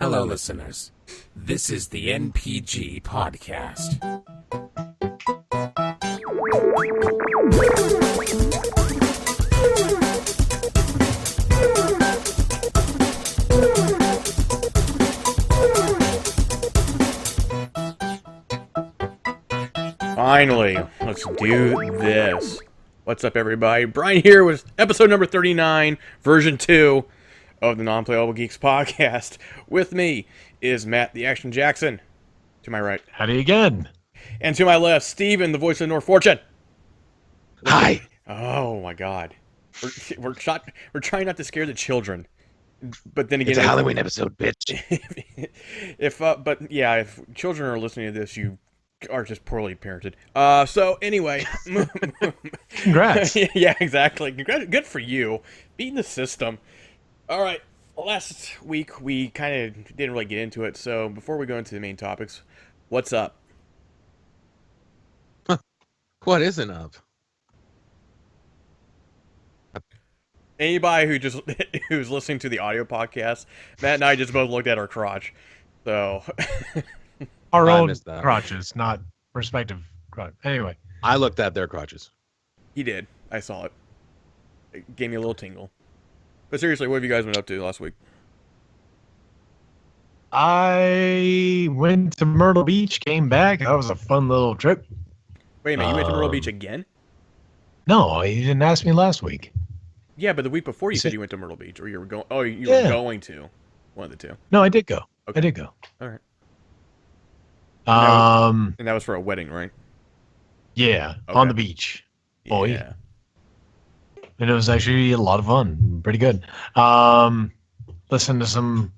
Hello, listeners. This is the NPG Podcast. Finally, let's do this. What's up, everybody? Brian here with episode number 39, version 2 of the Playable Geeks podcast. With me is Matt, the Action Jackson, to my right. Howdy again. And to my left, Steven, the voice of North Fortune. Hi. Oh, my God. We're trying not to scare the children. But then again, it's a Halloween episode, bitch. if children are listening to this, you are just poorly parented. So anyway, Congrats. Yeah, exactly. Good for you, beating the system. All right. Last week we kind of didn't really get into it. So before we go into the main topics, what's up? What isn't up? Anybody who's listening to the audio podcast, Matt and I just both looked at our crotch. So Our I own missed that. crotches, not respective crotch. Anyway. I looked at their crotches. he did. I saw it. It gave me a little tingle. But seriously, what have you guys been up to last week? I went to Myrtle Beach, came back. That was a fun little trip. Wait a minute, you went to Myrtle Beach again? No, you didn't ask me last week. Yeah, but the week before you said you went to Myrtle Beach, or you were going. Oh, you were going to. One of the two. No, I did go. Okay. I did go. All right. Um, And that was for a wedding, right? yeah, Okay. on the beach. Oh, Yeah. And it was actually a lot of fun. Pretty good. Listen to some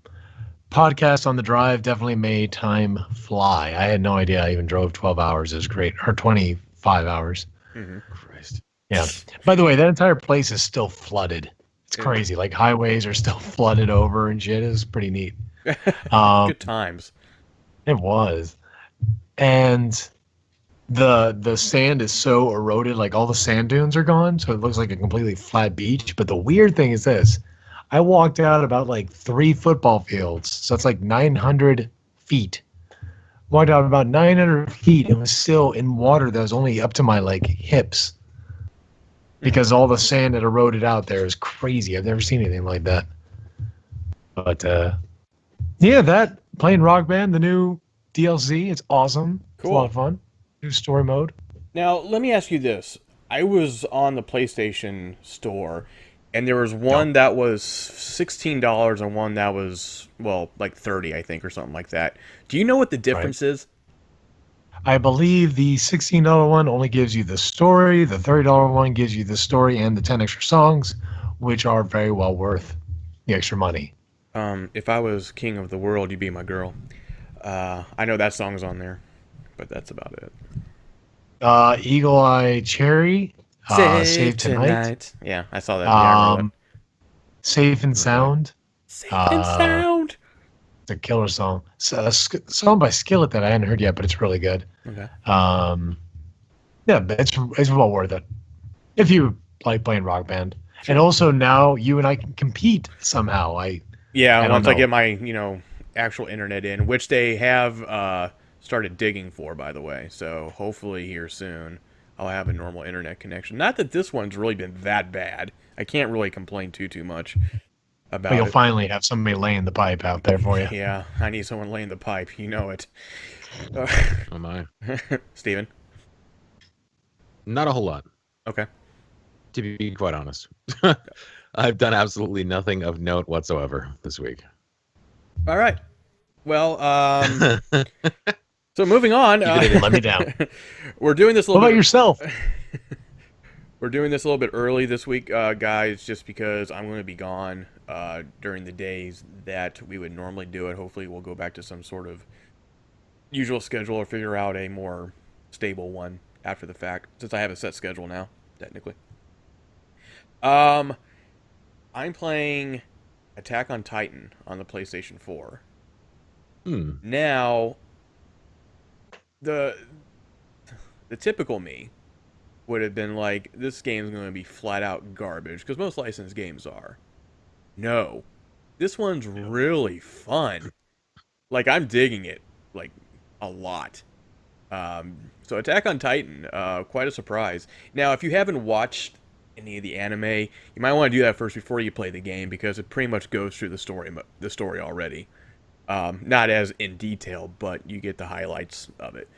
podcasts on the drive. Definitely made time fly. I had no idea I even drove 12 hours. It was great. Or 25 hours. Mm-hmm. Christ. Yeah. By the way, that entire place is still flooded. It's Yeah. crazy. Like highways are still flooded over and shit. It was pretty neat. Good times. It was. And the sand is so eroded, like all the sand dunes are gone, so it looks like a completely flat beach. But the weird thing is this. I walked out about like 3 football fields, so it's like 900 feet. Walked out about 900 feet and was still in water that was only up to my like hips. Because all the sand that eroded out there is crazy. I've never seen anything like that. But yeah, that playing Rock Band, the new DLC, it's awesome. It's a lot of fun. New story mode. Now, let me ask you this. I was on the PlayStation store, and there was one that was $16 and one that was, well, like $30, I think, or something like that. Do you know what the difference is? I believe the $16 one only gives you the story. The $30 one gives you the story and the 10 extra songs, which are very well worth the extra money. If I was king of the world, you'd be my girl. I know that song's on there, but that's about it. Eagle Eye Cherry, Save Tonight. Yeah, I saw that. Yeah, I remember Safe and Sound. Safe and Sound. It's a killer song. It's a song by Skillet that I hadn't heard yet, but it's really good. Okay. Yeah, it's well worth it if you like playing Rock Band. And also now you and I can compete somehow. Once I get my actual internet in, which they have started digging for, by the way. So hopefully here soon I'll have a normal internet connection. Not that this one's really been that bad. I can't really complain too much about But you'll it. finally have somebody laying the pipe out there for you. Yeah, I need someone laying the pipe. You know it. Oh my. Steven? Not a whole lot, Okay. to be quite honest. I've done absolutely nothing of note whatsoever this week. All right. Well, so moving on. You didn't even let me down. We're doing this a What little about bit. yourself? We're doing this a little bit early this week, guys, just because I'm going to be gone during the days that we would normally do it. Hopefully we'll go back to some sort of usual schedule or figure out a more stable one after the fact, since I have a set schedule now, technically. I'm playing Attack on Titan on the PlayStation 4. Now, the typical me would have been like, this game's going to be flat out garbage, because most licensed games are. No. This one's really fun. Like, I'm digging it, like, a lot. So Attack on Titan, quite a surprise. Now, if you haven't watched any of the anime, you might want to do that first before you play the game because it pretty much goes through the story already. Not as in detail, but you get the highlights of it.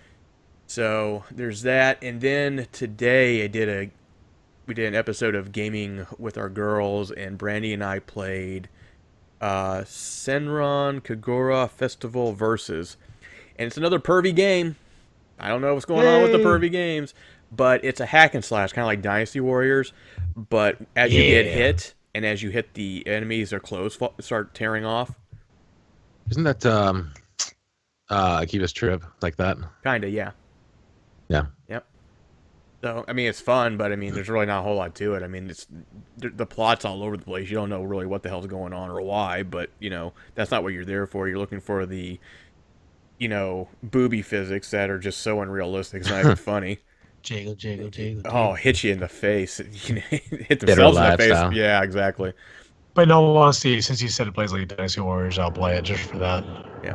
So there's that, and then today we did an episode of gaming with our girls, and Brandy and I played Senran Kagura Festival Versus, and it's another pervy game. I don't know what's going on with the pervy games, but it's a hack and slash, kind of like Dynasty Warriors. But as you get hit, and as you hit the enemies, their clothes start tearing off. Isn't that Akiba's Trip like that? Kinda, yeah. Yeah. Yep. So, I mean, it's fun, but I mean, there's really not a whole lot to it. I mean, the plot's all over the place. You don't know really what the hell's going on or why, but, you know, that's not what you're there for. You're looking for the, you know, booby physics that are just so unrealistic. It's not even funny. Jiggle, jiggle, jiggle. Oh, hit you in the face. Hit themselves in the face. Lifestyle. Yeah, exactly. But in all honesty, since you said it plays like Dynasty Warriors, I'll play it just for that. Yeah.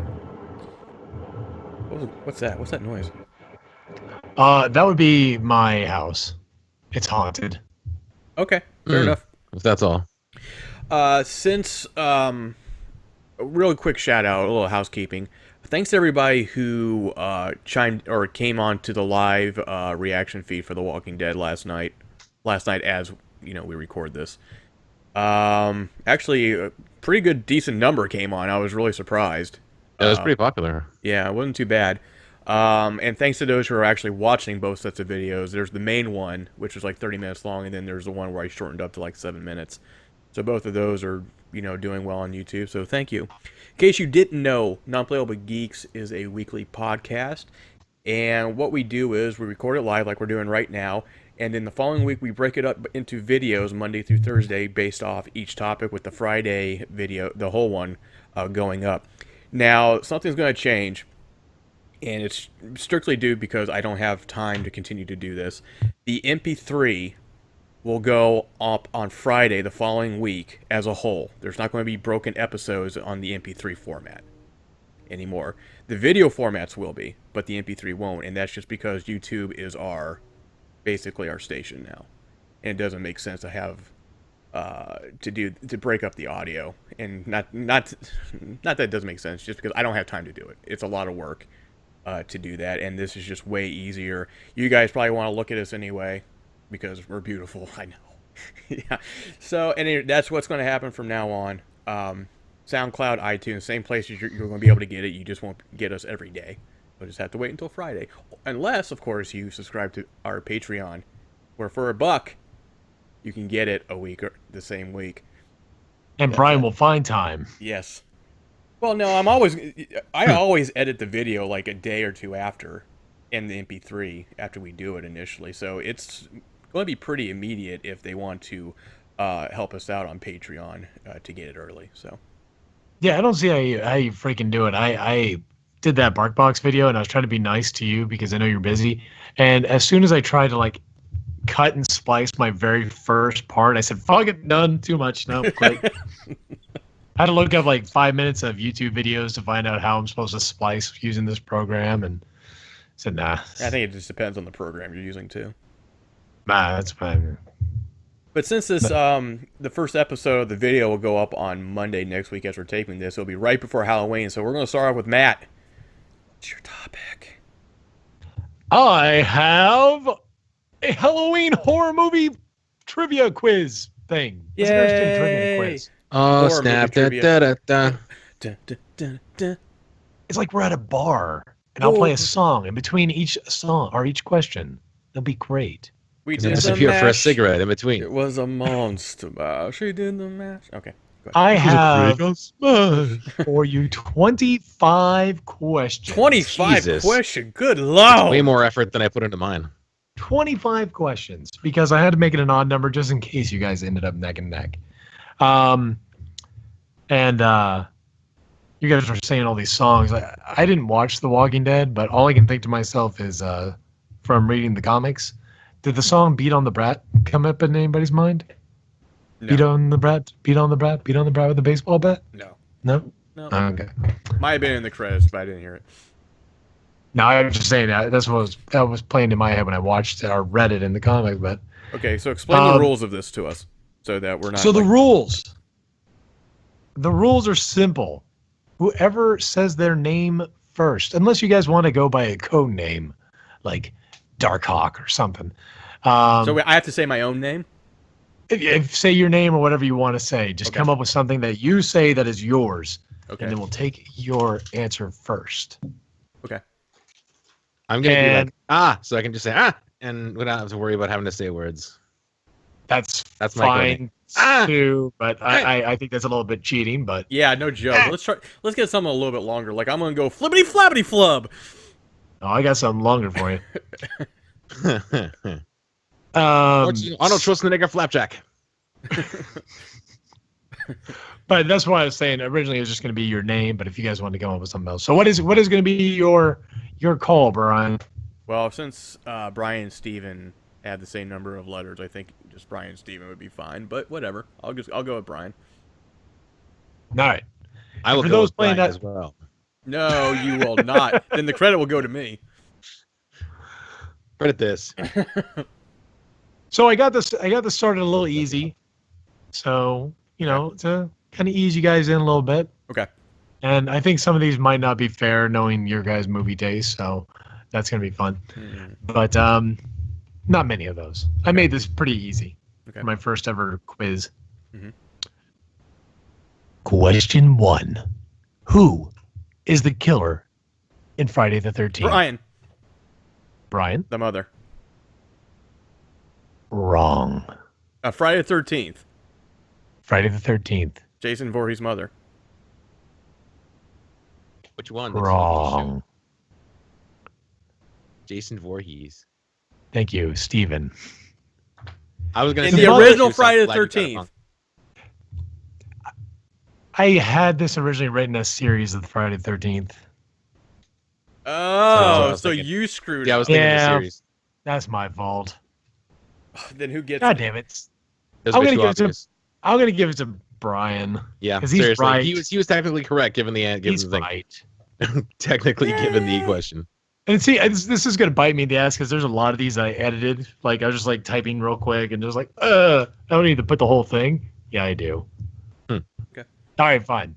What's that? What's that noise? That would be my house. It's haunted. Okay, fair enough. If that's all. Since a real quick shout out, a little housekeeping. Thanks to everybody who chimed or came on to the live reaction feed for The Walking Dead last night. Last night, as you know, we record this. Actually, a pretty good, decent number came on. I was really surprised. It was pretty popular. Yeah, it wasn't too bad. And thanks to those who are actually watching both sets of videos. There's the main one, which was like 30 minutes long, and then there's the one where I shortened up to like 7 minutes. So both of those are, you know, doing well on YouTube, so thank you. In case you didn't know, Non-Playable Geeks is a weekly podcast, and what we do is we record it live like we're doing right now, and then the following week we break it up into videos Monday through Thursday based off each topic, with the Friday video, the whole one, going up. Now, something's going to change, and it's strictly due because I don't have time to continue to do this. The MP3 will go up on Friday the following week as a whole. There's not going to be broken episodes on the MP3 format anymore. The video formats will be, but the MP3 won't, and that's just because YouTube is basically our station now, and it doesn't make sense to have to break up the audio, and not that it doesn't make sense, just because I don't have time to do it. It's a lot of work to do that, and this is just way easier. You guys probably want to look at us anyway, because we're beautiful. I know. Yeah. So, and that's what's going to happen from now on. SoundCloud, iTunes, same places you're going to be able to get it. You just won't get us every day. You'll just have to wait until Friday. Unless, of course, you subscribe to our Patreon, where for $1, you can get it a week or the same week. And Brian will find time. Yes. Well, no, I always edit the video like a day or two after in the MP3 after we do it initially. So it's going to be pretty immediate if they want to help us out on Patreon to get it early. So Yeah, I don't see how you freaking do it. I did that BarkBox video, and I was trying to be nice to you because I know you're busy. And as soon as I tried to like cut and splice my very first part, I said, "Fuck it, done. Too much. No, quit." I had to look up like 5 minutes of YouTube videos to find out how I'm supposed to splice using this program, and said, "Nah." I think it just depends on the program you're using too. Nah, that's fine. But since this, the first episode of the video will go up on Monday next week as we're taping this, it'll be right before Halloween. So we're going to start off with Matt. What's your topic? I have a Halloween horror movie trivia quiz thing. Let's go to a trivia quiz. Oh, Horror snap. movie Da, trivia. da, da. Dun, dun, dun, dun. It's like we're at a bar, and I'll play a song in between each song or each question. It'll be great. We And then did the disappear for a mash. cigarette in between. It was a monster mash. She did the mash. Okay. Go ahead. I have for you 25 questions. 25 Jesus. question. Good lord. Way more effort than I put into mine. 25 questions because I had to make it an odd number just in case you guys ended up neck and neck. You guys are saying all these songs. I didn't watch The Walking Dead, but all I can think to myself is from reading the comics, did the song Beat on the Brat come up in anybody's mind? No. Beat on the brat. Beat on the brat. Beat on the brat with a baseball bat. No. No. No. Okay. Might have been in the credits, but I didn't hear it. No, I was just saying that was playing in my head when I watched it or read it in the comic. But Okay, so explain the rules of this to us, so that we're not. so the rules. The rules are simple. Whoever says their name first, unless you guys want to go by a code name, like Darkhawk or something. So I have to say my own name. If say your name or whatever you want to say, just Okay. come up with something that you say that is yours, Okay. and then we'll take your answer first. Okay. I'm gonna be And- like so I can just say and we don't have to worry about having to say words. That's That's my code fine too, but I think that's a little bit cheating. But Yeah, no joke. Let's try. Let's get something a little bit longer. Like I'm gonna go flippity flappity flub. oh, I got something longer for you. I don't trust the nigga flapjack. But that's why I was saying originally it was just going to be your name. But if you guys want to come up with something else, so what is going to be your call, Brian? Well, since Brian and Steven had the same number of letters, I think just Brian and Steven would be fine. But whatever. I'll go with Brian. All right. I will For go those with playing Brian that- as well. No, you will not. Then the credit will go to me. Credit this. So I got this started a little easy. So, to kind of ease you guys in a little bit. Okay. And I think some of these might not be fair knowing your guys' movie taste, so that's going to be fun. But not many of those. I made this pretty easy Okay. for my first ever quiz. Mhm. Question 1. Who is the killer in Friday the 13th? Brian, Brian? the mother. Wrong. Friday the 13th. Friday the 13th. Jason Voorhees' mother. Which one? The TV Wrong. show. Jason Voorhees. Thank you, Steven. I was gonna In say the mother- original I'm Friday the glad you got it 13th. wrong. I had this originally written as a series of Friday the 13th. Oh, was so thinking. you screwed Yeah, I up. was thinking of the Yeah. series. That's my fault. Then who gets God it? damn it. It was I'm a bit gonna too give it to- obvious. I'm going to give it to Brian. Yeah, 'cause he's seriously. right. He was technically correct given the He's the thing. right. Technically given the question. And see, this is going to bite me in the ass because there's a lot of these I edited. Like, I was just like typing real quick and just like, I don't need to put the whole thing. Yeah, I do. Okay. All right, fine.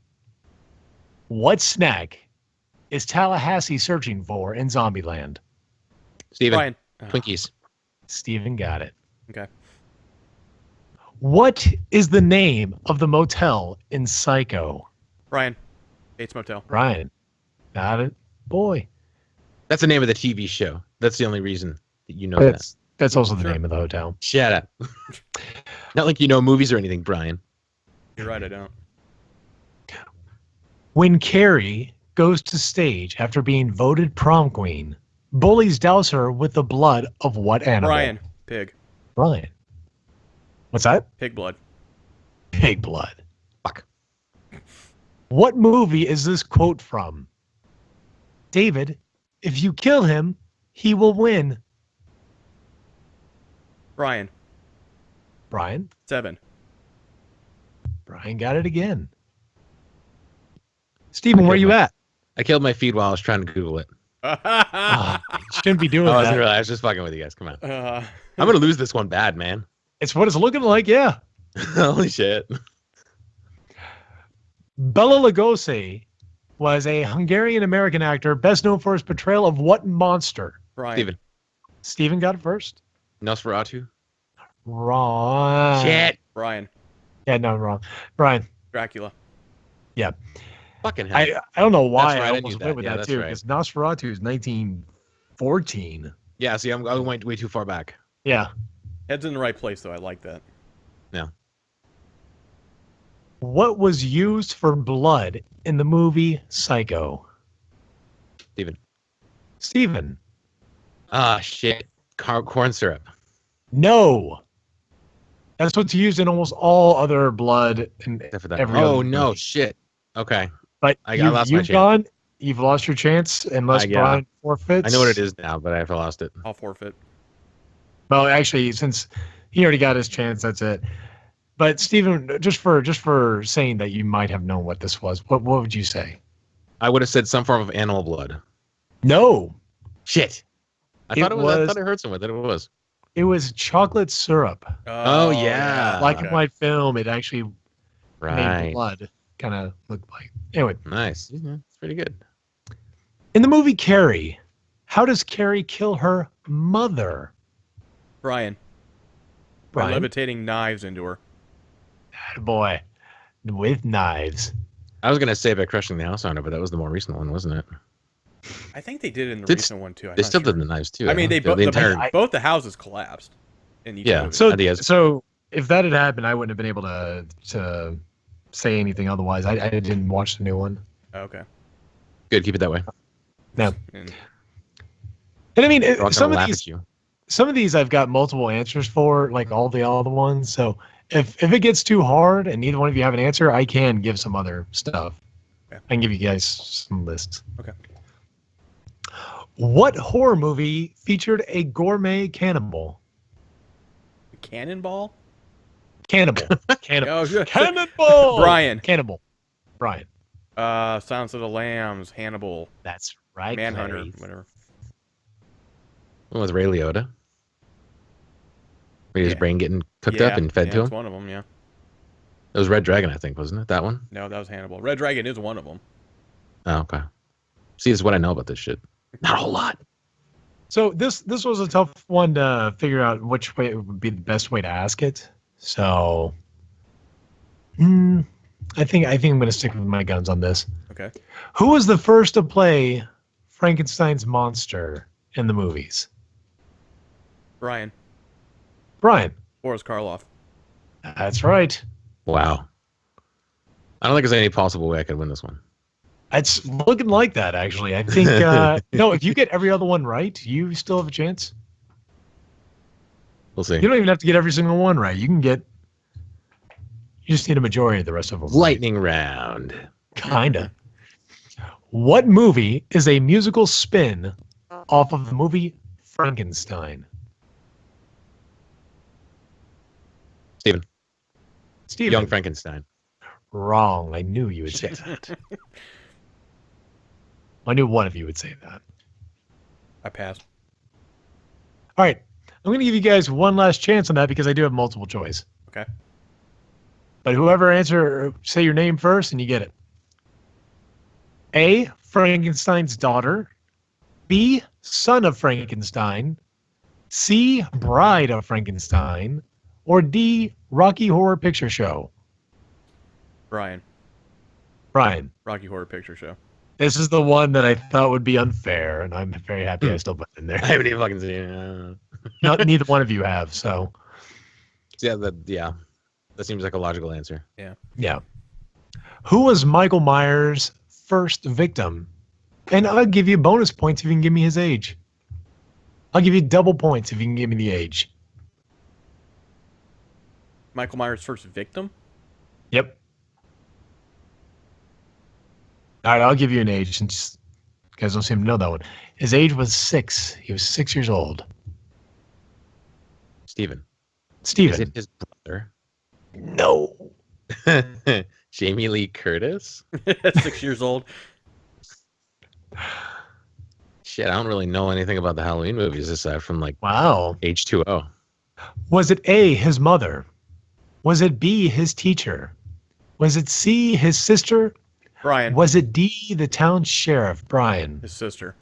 What snack is Tallahassee searching for in Zombieland? Steven, Brian. Twinkies. Steven got it. Okay. What is the name of the motel in Psycho? Brian. Bates Motel. Ryan. Got it. Boy. That's the name of the TV show. That's the only reason that you know that. That's also the Sure. name of the hotel. Shut up. Not like you know movies or anything, Brian. You're right, I don't. When Carrie goes to stage after being voted prom queen, bullies douse her with the blood of what animal? Brian. Pig. Brian. What's that? Pig blood. Pig blood. Fuck. What movie is this quote from? David, if you kill him, he will win. Brian. Brian. 7. Brian got it again. Steven, where you at? I killed my feed while I was trying to Google it. Ah, you shouldn't be doing I wasn't that. really. I was just fucking with you guys. Come on. Uh, I'm gonna lose this one bad, man. It's what it's looking like, yeah. Holy shit. Bela Lugosi was a Hungarian-American actor best known for his portrayal of what monster? Brian. Steven. Steven got it first. Nosferatu. Wrong. Shit. Brian. Yeah, no, wrong. Brian. Dracula. Fucking hell. I don't know why That's right, I I almost knew went that. with Yeah, that that's too, right. because Nosferatu is 1914. Yeah, see, I went way too far back. Yeah. Head's in the right place, though. I like that. What was used for blood in the movie Psycho? Steven. Steven. Ah, shit. Corn syrup. No. That's what's used in almost all other blood and Except for that. every Oh, other no, movie. shit. Okay. But I lost my you've chance. gone. You've lost your chance unless Yeah. Brian forfeits. I know what it is now, but I've lost it. I'll forfeit. Well, actually, since he already got his chance, that's it. But Steven, just for saying that you might have known what this was, what would you say? I would have said some form of animal blood. No. Shit. I thought I heard somewhere that it was. It was chocolate syrup. Oh, yeah. Black and white film. It actually Right. made blood kind of look like. Anyway. Nice. Yeah, it's pretty good. In the movie Carrie, how does Carrie kill her mother? Brian. By levitating knives into her. Boy, with knives. I was going to say by crushing the house on her, but that was the more recent one, wasn't it? I think they did it in the recent one, too. They still did the knives, too. I mean, both the houses collapsed. In each movie. So if that had happened, I wouldn't have been able to say anything otherwise. I didn't watch the new one. Okay. Good, keep it that way. No. And I mean, some of these I've got multiple answers for, like all the other ones. So if it gets too hard and neither one of you have an answer, I can give some other stuff. Okay. I can give you guys some lists. Okay. What horror movie featured a gourmet cannibal? Cannonball? Cannibal. Oh, Cannonball! Brian. Cannibal. Brian. Silence of the Lambs, Hannibal. That's right. Manhunter, Clay. whatever. What was Ray Liotta? Where his brain getting cooked up and fed to him? That's one of them, yeah. It was Red Dragon, I think, wasn't it? That one? No, that was Hannibal. Red Dragon is one of them. Oh, okay. See, this is what I know about this shit. Not a whole lot. So this was a tough one to figure out which way it would be the best way to ask it. So I think I'm going to stick with my guns on this. Okay. Who was the first to play Frankenstein's monster in the movies? Brian. Boris Karloff. That's right. Wow. I don't think there's any possible way I could win this one. It's looking like that, actually. I think, no, if you get every other one right, you still have a chance. We'll see. You don't even have to get every single one right. You just need a majority of the rest of them. Lightning round. Kinda. What movie is a musical spin off of the movie Frankenstein? Steven. Young Frankenstein. Wrong. I knew you would say that. I knew one of you would say that. I passed. All right. I'm going to give you guys one last chance on that because I do have multiple choice. Okay. But whoever say your name first and you get it. A, Frankenstein's daughter. B, son of Frankenstein. C, bride of Frankenstein. Or D, Rocky Horror Picture Show. Brian. Rocky Horror Picture Show. This is the one that I thought would be unfair, and I'm very happy I still put it in there. I haven't even fucking seen it. No, neither one of you have, so. Yeah, that seems like a logical answer. Yeah. Who was Michael Myers' first victim? And I'll give you bonus points if you can give me his age. I'll give you double points if you can give me the age. Michael Myers' first victim? Yep. All right, I'll give you an age since you guys don't seem to know that one. His age was 6. He was 6 years old. Steven. Is it his brother? No. Jamie Lee Curtis? 6 years old. Shit, I don't really know anything about the Halloween movies aside from wow, H2O. Was it A, his mother? Was it B, his teacher? Was it C, his sister? Brian. Was it D, the town sheriff? Brian. His sister.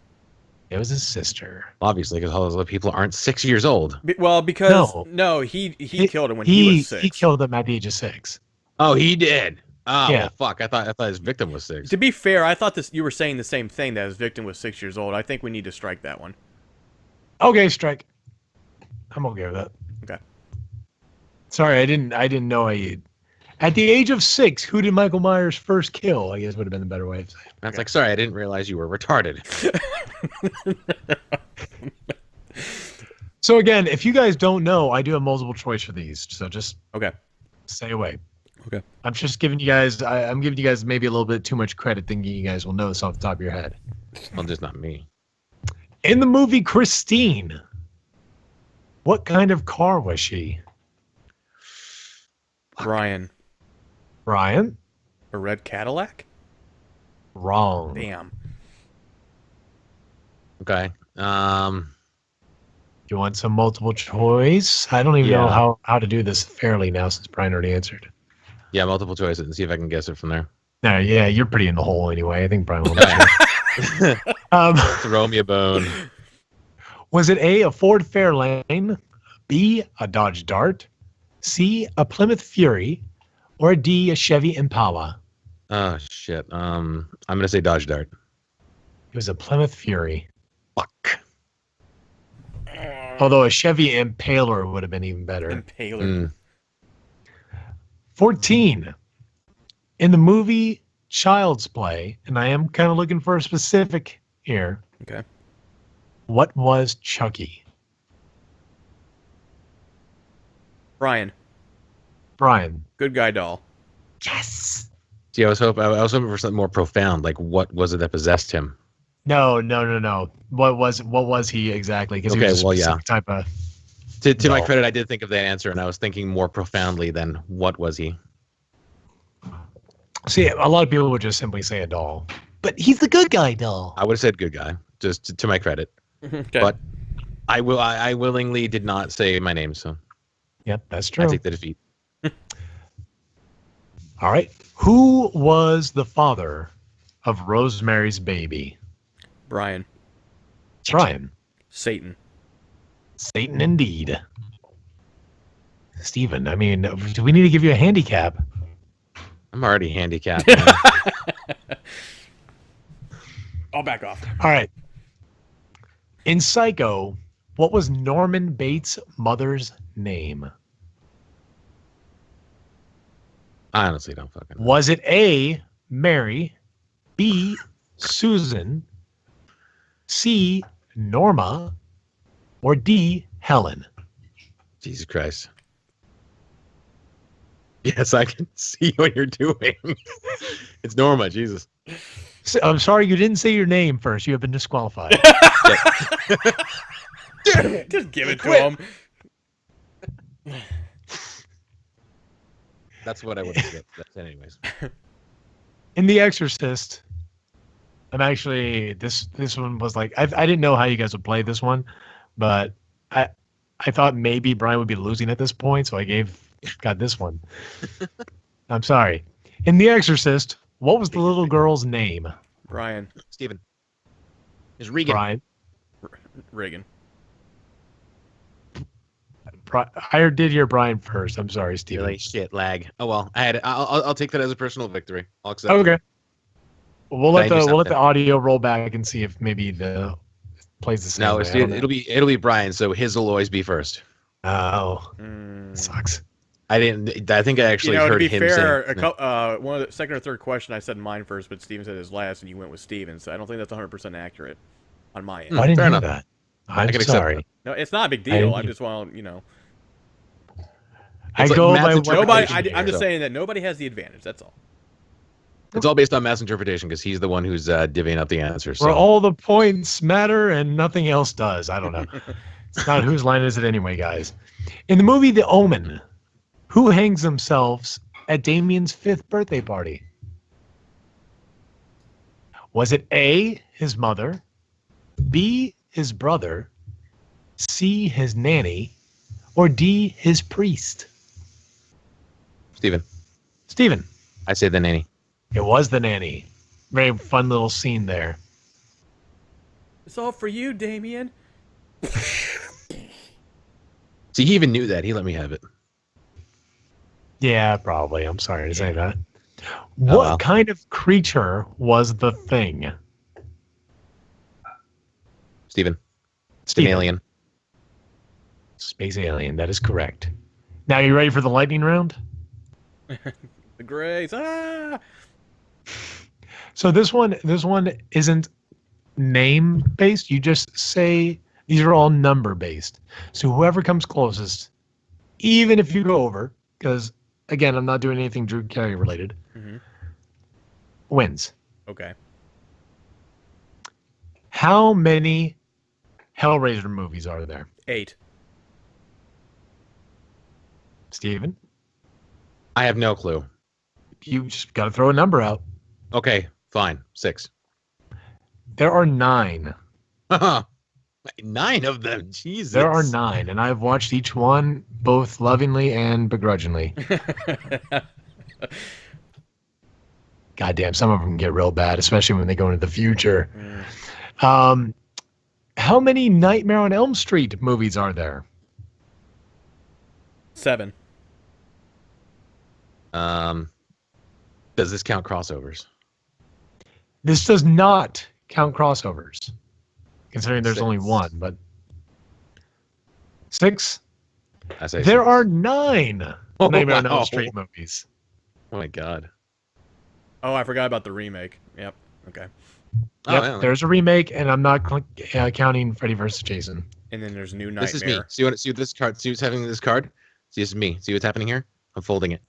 It was his sister. Obviously, because all those other people aren't 6 years old. Well, because he killed him when he was 6. He killed him at the age of 6. Oh, he did. Oh, yeah. Well, fuck! I thought his victim was 6. To be fair, I thought you were saying the same thing, that his victim was 6 years old. I think we need to strike that one. Okay, strike. I'm okay with that. Okay. Sorry, I didn't know at the age of 6, who did Michael Myers first kill? I guess would have been the better way of saying it. That's like, sorry, I didn't realize you were retarded. So again, if you guys don't know, I do have multiple choice for these. So just stay away. Okay. I'm just giving you guys. I'm giving you guys maybe a little bit too much credit, thinking you guys will know this off the top of your head. Well, just not me. In the movie Christine, what kind of car was she? Brian. Brian? A red Cadillac? Wrong. Damn. Okay. You want some multiple choice? I don't even know Yeah. how to do this fairly now since Brian already answered. Yeah, multiple choice and see if I can guess it from there. No, yeah, you're pretty in the hole anyway. I think Brian will. Yeah. Throw me a bone. Was it A, a Ford Fairlane, B, a Dodge Dart, C, a Plymouth Fury, or D, a Chevy Impala? Oh shit. I'm gonna say Dodge Dart. It was a Plymouth Fury. Fuck. Although a Chevy Impaler would have been even better. Impaler. 14. In the movie Child's Play, and I am kind of looking for a specific here. Okay. What was Chucky? Brian. Brian. Good guy doll. Yes. See, I was hoping for something more profound. Like, what was it that possessed him? No. What was he exactly? Because he was a specific type of. To my credit, I did think of that answer, and I was thinking more profoundly than what was he. See, a lot of people would just simply say a doll, but he's the good guy doll. I would have said good guy, just to my credit. Okay. But I willingly did not say my name, so Yep, that's true. I take the defeat. All right. Who was the father of Rosemary's Baby? Brian. Brian. Satan. Satan indeed. Steven, I mean, do we need to give you a handicap? I'm already handicapped. I'll back off. All right. In Psycho, what was Norman Bates' mother's name? I honestly don't fucking know. Was it A, Mary, B, Susan, C, Norma, or D, Helen? Jesus Christ. Yes, I can see what you're doing. It's Norma, Jesus. So, I'm sorry you didn't say your name first. You have been disqualified. Just give it to him. That's what I would have said anyways. In The Exorcist, I'm actually this one was like I didn't know how you guys would play this one, but I thought maybe Brian would be losing at this point, so I got this one. I'm sorry. In The Exorcist, what was the little girl's name? Brian. Steven. Is Regan. Brian. Reagan. I did hear Brian first. I'm sorry, Steven. Really? Shit, lag. Oh well, I had it. I'll take that as a personal victory. I'll accept. Okay. We'll let Can I do the something? audio roll back and see if maybe the plays the same. No, way. it's, I don't know. it'll be Brian. So his will always be first. Oh, Mm. sucks. I didn't. I think I actually to heard be him fair, say. one of the second or third question I said mine first, but Steven said his last, and you went with Steven. So I don't think that's 100% accurate on my end. I didn't fair hear enough. that. I'm can accept sorry. No, it's not a big I deal. didn't- I just want to, I It's like go Matt's by interpretation what I'm here, just so. saying that nobody has the advantage. That's all. It's all based on Matt's interpretation because he's the one who's divvying up the answers. where So. all the points matter and nothing else does. I don't know. It's not whose line is it anyway, guys. In the movie The Omen, who hangs themselves at Damien's 5th birthday party? Was it A, his mother, B, his brother, C, his nanny, or D, his priest? Steven. Steven. I say the nanny. It was the nanny. Very fun little scene there. It's all for you, Damien. See, he even knew that. He let me have it. Yeah, probably. I'm sorry to say that. Oh, What well. kind of creature was the thing? Steven. It's an Steven. alien. Space alien. That is correct. Now, you ready for the lightning round? The Grays. Ah! So this one isn't name based. You just say these are all number based. So whoever comes closest, even if you go over, because again, I'm not doing anything Drew Carey related, wins. Okay. How many Hellraiser movies are there? 8. Steven? I have no clue. You just got to throw a number out. Okay, fine. 6. There are 9. 9 of them. Jesus. There are 9, and I've watched each one both lovingly and begrudgingly. Goddamn, some of them get real bad, especially when they go into the future. How many Nightmare on Elm Street movies are there? 7. Does this count crossovers? This does not count crossovers, considering there's 6. only one, but 6? I say There 6. are 9 Oh, Nightmare on wow. Elm Street movies. Oh my god. Oh, I forgot about the remake. Yep. Okay. Oh, Yep, yeah. there's a remake, and I'm not counting Freddy vs. Jason. And then there's New Nightmare. This is me. See this card? See what's happening in this card? See, this is me. See what's happening here? I'm folding it.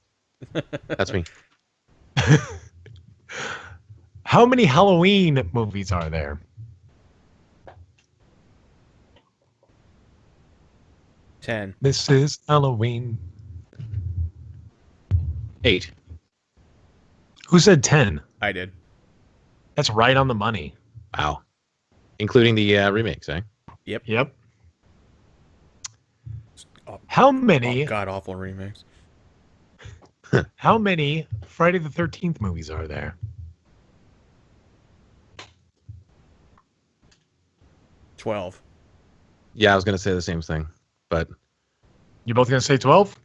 That's me. How many Halloween movies are there? 10. This is Halloween. 8. Who said 10? I did. That's right on the money. Wow. Including the remakes, eh? Yep. Oh, How many? god awful remakes. How many Friday the 13th movies are there? 12. Yeah, I was gonna say the same thing, but You both gonna say 12?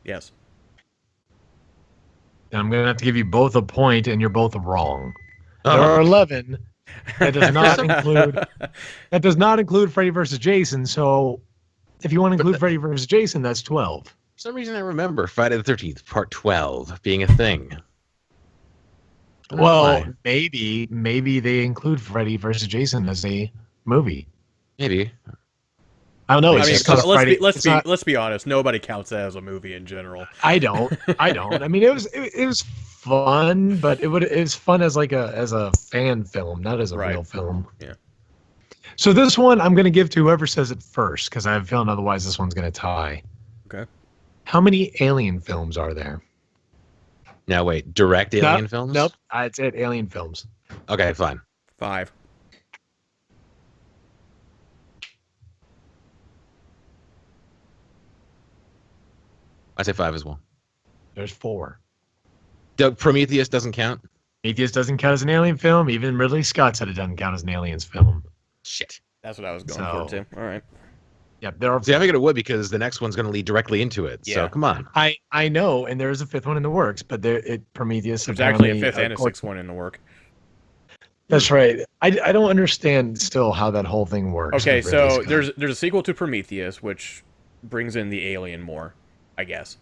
Yes. Then I'm gonna have to give you both a point, and you're both wrong. There are 11. That does not include. That does not include Freddy vs. Jason. So, if you want to include Freddy vs. Jason, that's 12. for some reason I remember Friday the 13th, Part 12 being a thing. I don't know Well, why. maybe they include Freddy vs. Jason as a movie. Maybe. I don't know. I It's mean, just called Friday. let's be honest. Nobody counts that as a movie in general. I don't. I mean, it was fun, but it was fun as a fan film, not as a Right. real film. Yeah. So this one I'm gonna give to whoever says it first, because I have a feeling otherwise this one's gonna tie. Okay. How many Alien films are there? Now wait, direct Alien films? Nope. It's it. Alien films. Okay, fine. 5. I say 5 as well. There's 4. Prometheus doesn't count? Prometheus doesn't count as an Alien film. Even Ridley Scott said it doesn't count as an Aliens film. Shit. That's what I was going for too. All right. Yep. There are. See, I figured it would because the next one's going to lead directly into it. Yeah. So come on. I know, and there is a 5th one in the works, but Prometheus. There's actually a apparently, 5th and a 6th one in the work. That's right. I don't understand still how that whole thing works. Okay, with Ridley so Scott. there's a sequel to Prometheus, which brings in the alien more, I guess.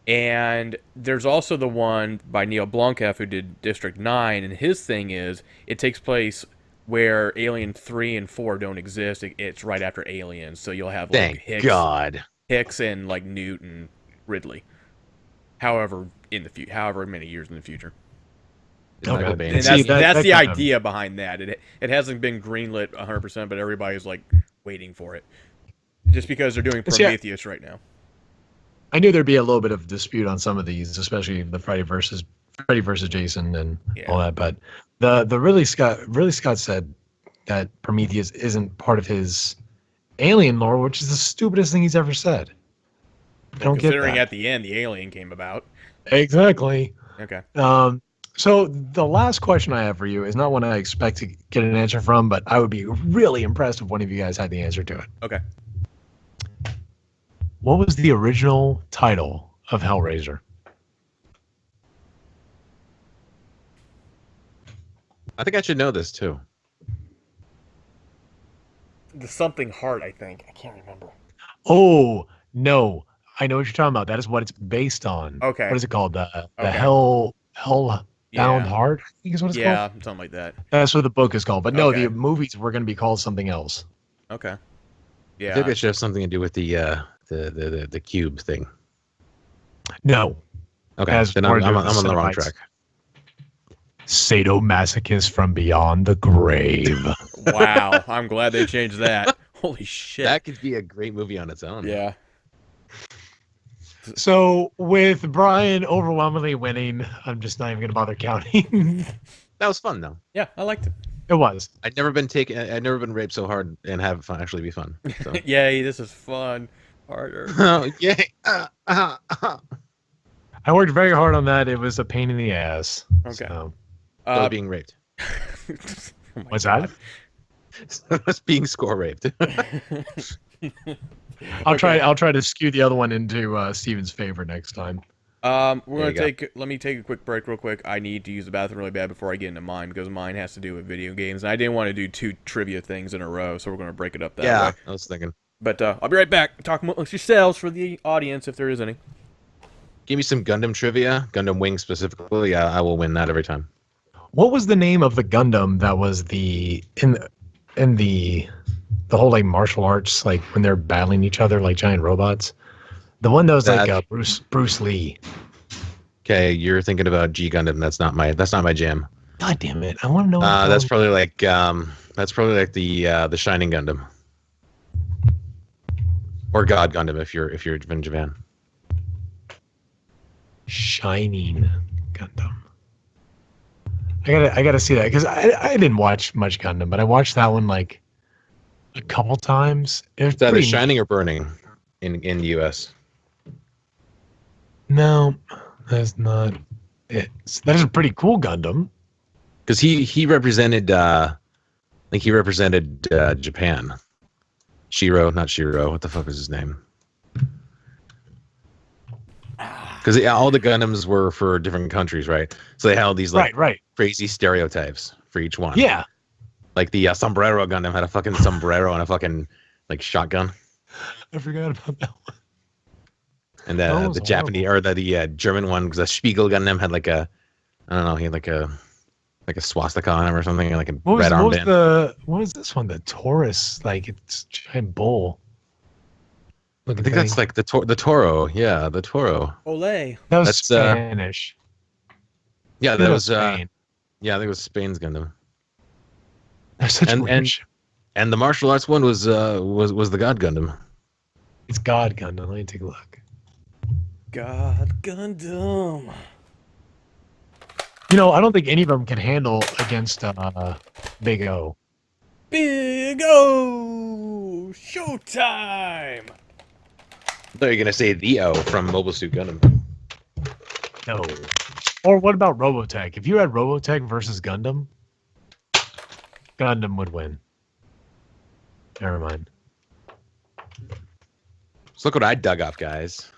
And there's also the one by Neil Blomkamp who did District 9, and his thing is it takes place where Alien 3 and 4 don't exist. It's right after Aliens, so you'll have like Thank God. Hicks and like Newt and Ridley. However many years in the future. Is Michael Okay. Biehn. And See, that's that the kind of- idea behind that. It hasn't been greenlit 100%, but everybody's like waiting for it. Just because they're doing See, Prometheus right now. I knew there'd be a little bit of dispute on some of these, especially the Freddy versus Jason and all that. But the Ridley Scott said that Prometheus isn't part of his alien lore, which is the stupidest thing he's ever said. I don't get Considering that. at the end the alien came about. Exactly. Okay. So the last question I have for you is not one I expect to get an answer from, but I would be really impressed if one of you guys had the answer to it. Okay. What was the original title of Hellraiser? I think I should know this too. The something heart, I think. I can't remember. Oh, no. I know what you're talking about. That is what it's based on. Okay. What is it called? The Okay. Hellbound Yeah. Heart, I think is what it's Yeah, called. something like that. That's what the book is called. But no, Okay. the movies were going to be called something else. Okay. I Yeah. think it should have something to do with the cube thing. No. Okay, As then part I'm of the on the wrong Cenobites. track. Sadomasochist from beyond the grave. Wow. I'm glad they changed that. Holy shit. That could be a great movie on its own. Yeah. So with Brian overwhelmingly winning, I'm just not even gonna bother counting. That was fun though. Yeah, I liked it. It was. I'd never been raped so hard and have fun actually be fun. So. Yay, this is fun. Harder. Oh, yay. I worked very hard on that. It was a pain in the ass. Okay. So. Being raped. Oh my What's God. So that's being score raped. I'll try to skew the other one into Steven's favor next time. We're There gonna you go. let me take a quick break real quick. I need to use the bathroom really bad before I get into mine because mine has to do with video games. And I didn't want to do 2 trivia things in a row, so we're gonna break it up that Yeah, way. I was thinking. But I'll be right back. Talk amongst yourselves for the audience if there is any. Give me some Gundam trivia, Gundam Wing specifically. I will win that every time. What was the name of the Gundam that was in the whole like martial arts, like when they're battling each other like giant robots? The one that was like Bruce Lee. Okay, you're thinking about G Gundam. That's not my jam. God damn it! I want to know. What That's probably like the Shining Gundam. Or God Gundam if you're in Japan. Shining Gundam. I gotta see that because I didn't watch much Gundam, but I watched that one like a couple times. It was Is that pretty Shining or Burning in the U.S.? No, that's not it. That is a pretty cool Gundam. Because he represented I think he represented Japan. Not Shiro. What the fuck was his name? Because all the Gundams were for different countries, right? So they had these like Right. crazy stereotypes for each one. Yeah. Like the Sombrero Gundam had a fucking sombrero and a fucking like shotgun. I forgot about that one. And That was the Japanese or the German one, because the Spiegel Gundam had like a, I don't know, he had like a swastika on him or something, like a red armband. What was this one? The Taurus, like it's giant bull. I think that's like the Toro. Yeah, the Toro. Ole. that was that's, Spanish. Yeah, I think that it was Spain. yeah, I think it was Spain's Gundam. They're such and- weird and- shit. And the martial arts one was the God Gundam. It's God Gundam. Let me take a look. God Gundam. You know, I don't think any of them can handle against Big O. Big O! Showtime! I thought you were gonna say the O from Mobile Suit Gundam. No. Or what about Robotech? If you had Robotech versus Gundam, Gundam would win. Never mind. So look what I dug up, guys.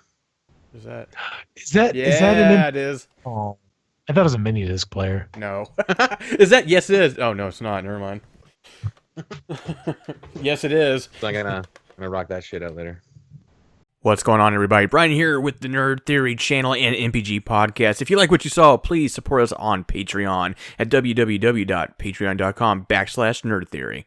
Is that? Is that Yeah, it is. Oh, I thought it was a mini disc player. No. Is that? Yes, it is. Oh, no, it's not. Never mind. Yes, it is. So I'm gonna rock that shit out later. What's going on, everybody? Brian here with the Nerd Theory channel and MPG podcast. If you like what you saw, please support us on Patreon at www.patreon.com/nerdtheory.